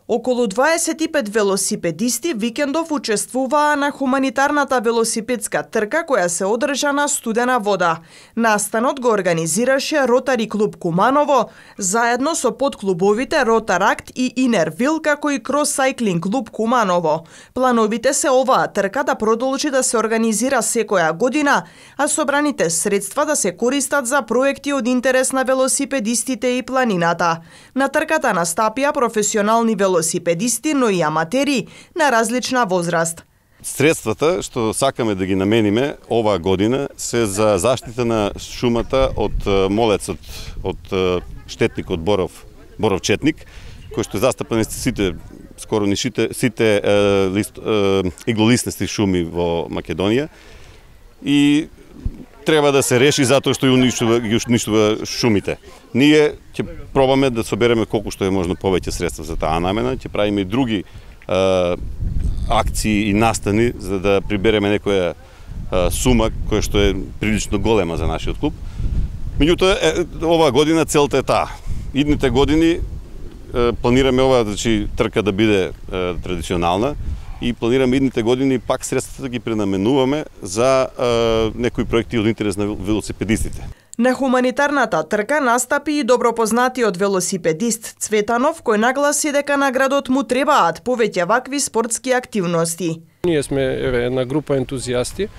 Околу 25 велосипедисти викендов учествуваа на хуманитарната велосипедска трка која се одржа на Студена вода. Настанот го организираше Ротари клуб Куманово, заедно со подклубовите Ротаракт и Инервил, како и Крос Сайклинг клуб Куманово. Плановите се оваа трка да продолжи да се организира секоја година, а собраните средства да се користат за проекти од интерес на велосипедистите и планината. На трката настапија професионални велосипедисти, но и аматери на различна возраст. Средствата што сакаме да ги намениме оваа година се за заштита на шумата од молецот, од штетникот боров четник, кој што е застапен сите скоро ни сите иглолистнести шуми во Македонија и треба да се реши затоа што ги уништува шумите. Ние ќе пробаме да собереме колку што е можно повеќе средства за таа намена, ќе правиме и други акции и настани за да прибереме некоја сума која што е прилично голема за нашиот клуб. Меѓутоа, оваа година целта е таа. Идните години планираме оваа трка да биде традиционална и планираме идните години пак средствата да ги пренаменуваме за некои проекти од интерес на велосипедистите. На хуманитарната трка настапи и добропознатиот велосипедист Цветанов, кој нагласи дека на градот му требаат повеќе вакви спортски активности. Ние сме една група ентузијасти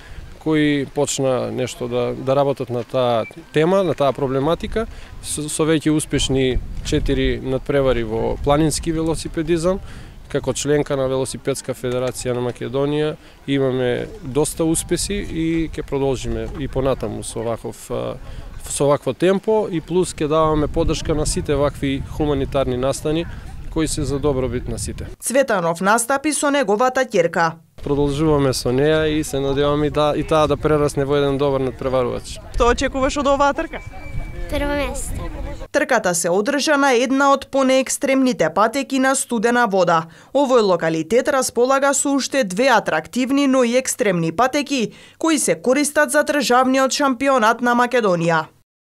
кои почна нешто да работат на таа тема, на таа проблематика, со веќе успешни 4 надпревари во планински велосипедизам. Како членка на Велосипедска федерација на Македонија имаме доста успеси и ќе продолжиме и понатаму со вакво темпо и плюс ќе даваме поддршка на сите вакви хуманитарни настани кои се за добробит на сите. Цветанов настапи со неговата ќерка. Продолжуваме со неа и се надеваме и таа да прерасне во еден добар надпреварувач. Што очекуваш од оваа трка? Прво место. Трката се одржа на една од понеекстремните патеки на Студена вода. Овој локалитет располага со уште 2 атрактивни, но и екстремни патеки, кои се користат за државниот шампионат на Македонија.